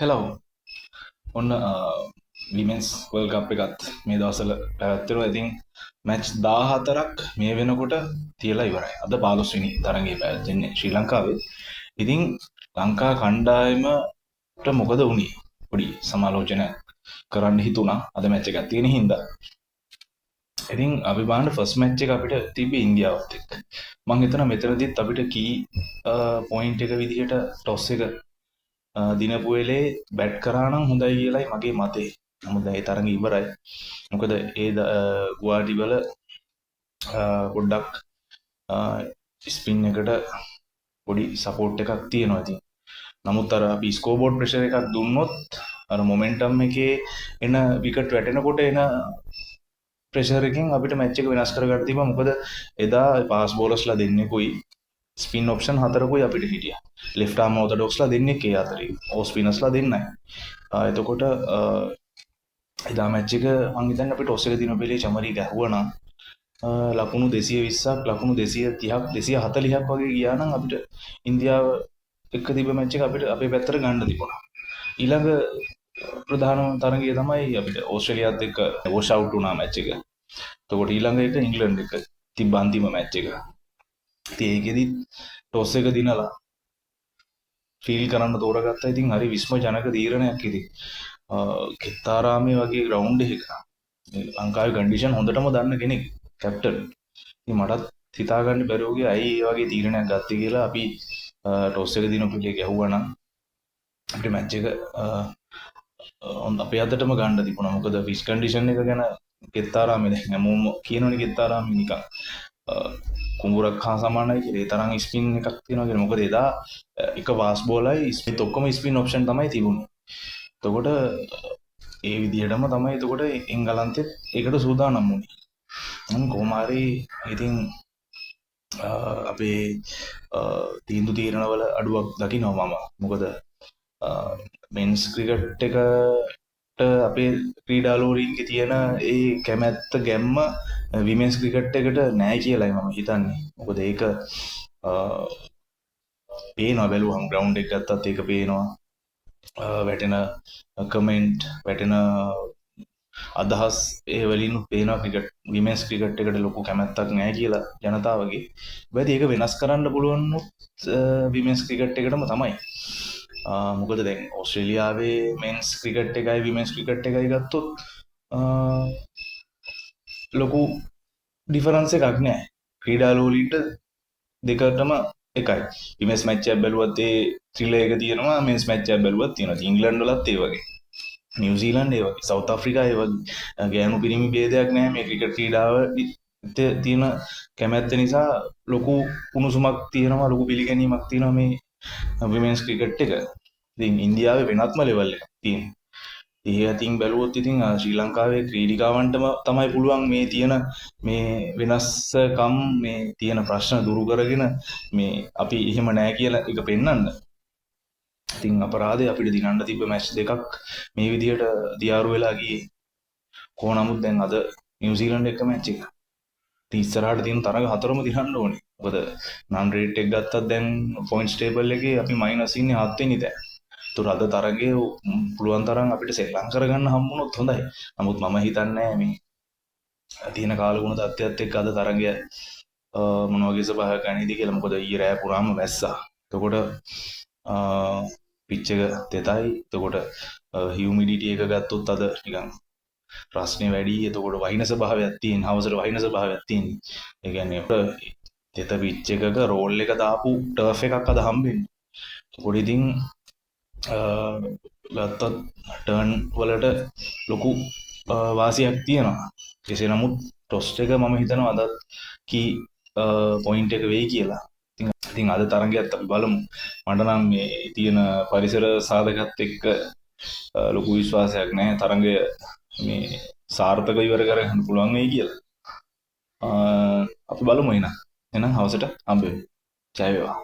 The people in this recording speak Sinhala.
හෙලෝ ඔන්න විමෙන්ස් වර්ල්ඩ් කප් එකත් මේ දවස්වල පැවැත්වෙනවා. ඉතින් මැච් 14ක් මේ වෙනකොට තියලා ඉවරයි. අද 15 වෙනි තරඟය පැවැත්වෙන්නේ ශ්‍රී ලංකාවේ. ඉතින් ලංකා කණ්ඩායමට මොකද වුනේ? පොඩි සමාලෝචන කරන්න හිතුණා අද මැච් එකක් තියෙන හින්දා. ඉතින් අපි බලන්න ෆස්ට් මැච් එක අපිට තිබ්බේ ඉන්දියාවත් එක්ක. මම හිතනවා මෙතනදිත් අපිට කී පොයින්ට් එක විදිහට ටොස් එක දිනපු වෙලේ බැට් කරා නම් හොඳයි කියලායි මගේ මතේ. නමුත් දැන් ඒ තරඟ ඉවරයි. මොකද ඒ ගුවාඩි වල පොඩ්ඩක් ස්පින් එකට පොඩි සපෝට් එකක් තියෙනවා ඉතින්. නමුත් අර අපි ස්කෝර් බෝඩ් ප්‍රෙෂර් එකක් දුන්නොත් අර මොමන්ටම් එකේ එන විකට් වැටෙනකොට එන ප්‍රෙෂර් එකෙන් අපිට මැච් එක වෙනස් කරගන්න තිබ්බා. මොකද එදා පාස් බෝලර්ස්ලා දෙන්නෙකුයි ස්පින් ඔප්ෂන් හතරකුයි අපිට හිටියා. ලෙෆ්ට් ආර්ම් ඕතඩොක්ස්ලා දෙන්නෙක් ඒ අතරේ. ඕ ස්පිනර්ස්ලා දෙන්නයි. එතකොට එදා මැච් එක මං හිතන්නේ අපි ටොස් එක දින පෙළේ චමරි ගැහුවා නම් ලකුණු 220ක් ලකුණු 230ක් 240ක් වගේ ගියා නම් අපිට ඉන්දියාව එක්ක තිබ්බ මැච් එක අපිට අපේ පැත්තට ගන්න තිබුණා. ඊළඟ ප්‍රධාන තරගය තමයි අපිට ඕස්ට්‍රේලියාවත් එක්ක වොෂ් අවුට් වුණා මැච් එක. එතකොට ඊළඟ එක ඉංග්ලන්ඩ් එක්ක තිබ්බ අන්තිම මැච් එක. ඉතින් ඒකෙදි ටොස් එක දිනලා ෆීල් කරන්න තෝරගත්තා. ඉතින් හරි විස්මජනක තීරණයක් ඉතින්. කෙත්තාරාමේ වගේ ග්‍රවුන්ඩ් එකක ලංකාවේ කන්ඩිෂන් හොඳටම දන්න කෙනෙක් කැප්ටන්. ඉතින් මටත් හිතා ගන්න බැරුව ගියා ඇයි ඒ වගේ තීරණයක් ගත්තේ කියලා. අපි ටොස් එක දිනපු පිළේ ගැහුවා නම් අපිට මැච් එක අපේ අතටම ගන්න තිබුණා. මොකද ෆිස් කන්ඩිෂන් එක ගැන කෙත්තාරාමේ දැන් හැමෝම කියනවනේ කෙත්තාරාමේ නිකන් කුඹුරක් හා සමානයි කියලා. ඒ තරම් ස්පින් එකක් තියෙනවා කියලා. මොකද එදා එක වාස් බෝලයි ස්පින් ඔක්කොම ස්පින් ඔප්ෂන් තමයි තිබුණේ. එතකොට ඒ විදිහටම තමයි එතකොට එංගලන්තෙත් ඒකට සූදානම් වුණේ. කොහොම හරි ඉතින් අපේ තීන්දුව తీරනවල අඩුවක් දකිනවා මම. මොකද මෙන්ස් ක්‍රිකට් එකට අපේ ක්‍රීඩා ලෝරීන්ගේ තියෙන ඒ කැමැත්ත ගැම්ම විමෙන්ස් ක්‍රිකට් එකට නෑ කියලායි මම හිතන්නේ. මොකද ඒක පේනවා බැලුවම ග්‍රවුන්ඩ් එක ගත්තත් ඒක පේනවා. වැටෙන කමෙන්ට් වැටෙන අදහස් ඒ වලින් පේනවා ක්‍රිකට් විමෙන්ස් ක්‍රිකට් එකට ලොකු කැමැත්තක් නෑ කියලා ජනතාවගේ. හැබැයි ඒක වෙනස් කරන්න පුළුවන් විමෙන්ස් ක්‍රිකට් එකටම තමයි. මොකද දැන් ඕස්ට්‍රේලියාවේ මෙන්ස් ක්‍රිකට් එකයි විමෙන්ස් ක්‍රිකට් එකයි ගත්තොත් ලොකු ඩිෆරන්ස් එකක් නැහැ. ක්‍රීඩා ලෝලීන්ට දෙකටම එකයි. විමෙන්ස් මැච් එකක් බැලුවත් ඒ ත්‍රිලර් එක තියෙනවා, මෙන්ස් මැච් එකක් බැලුවත් තියෙනවා. ඉංග්ලන්ඩ් වලත් ඒ වගේ. නිව්සීලන්ඩ් ඒ වගේ. සවුත් ආෆ්‍රිකා ඒ වගේ. ගෑනු පිරිමි ભેදයක් නැහැ මේ ක්‍රිකට් ක්‍රීඩාව තියෙන කැමැත්ත නිසා ලොකු උණුසුමක් තියෙනවා, ලොකු පිළිගැනීමක් තියෙනවා මේ විමෙන්ස් ක්‍රිකට් එක. ඉතින් ඉන්දියාවේ වෙනත්ම ලෙවල් එකක් තියෙනවා. ඒ අතින් බැලුවොත් ඉතින් ශ්‍රී ලංකාවේ ක්‍රීඩිකාවන්ටම තමයි පුළුවන් මේ තියෙන මේ වෙනස්කම් මේ තියෙන ප්‍රශ්න දුරු කරගෙන මේ අපි එහෙම නෑ කියලා එක පෙන්වන්න. ඉතින් අපරාධය අපිට දිනන්න තිබ්බ මැච් දෙකක් මේ විදිහට දියාරු වෙලා ගියේ. කොහොම නමුත් දැන් අද නිව්සීලන්ඩ් එක්ක මැච් එක. ඉතින් ඉස්සරහට තියෙන තරඟ හතරම දිනන්න ඕනේ. මොකද නන් රේට් එක ගත්තත් දැන් පොයින්ට්ස් ටේබල් එකේ අපි මයිනස් ඉන්නේ 7 වෙනි දැන්. ඒතර අද තරඟයේ පුළුවන් තරම් අපිට සෙල්ලම් කරගන්න හම්බුනොත් හොඳයි. නමුත් මම හිතන්නේ මේ තියෙන කාලගුණ තත්ත්වයක් එක්ක අද තරඟය මොන වගේ ස්වභාවයක් ගන්නේද කියලා. මොකද ඊයේ රෑ පුරාම වැස්සා. එතකොට පිච් එක තෙතයි. එතකොට හියුමිඩිටි එක ගත්තොත් අද නිකන් ප්‍රශ්නේ වැඩි. එතකොට වහින ස්වභාවයක් තියෙන. හවසට වහින ස්වභාවයක් තියෙන. ඒ කියන්නේ තෙත පිච් එකක රෝල් එක දාපු ටර්ෆ් එකක් අද හම්බෙන්නේ. එතකොට ඉතින් ගත්තත් ටර්න් වලට ලොකු වාසියක් තියෙනවා. කෙසේ නමුත් ටොස් එක මම හිතනවා අද කී පොයින්ට් එක වෙයි කියලා. ඉතින් අද තරඟයත් අපි බලමු. මට නම් මේ තියෙන පරිසර සාධකත් එක්ක ලොකු විශ්වාසයක් නැහැ තරඟය මේ සාර්ථකව ඉවර කරගන්න පුළුවන් වෙයි කියලා. අපි බලමු එහෙනම්. එහෙනම් හවසට හම්බෙමු. ජය වේවා.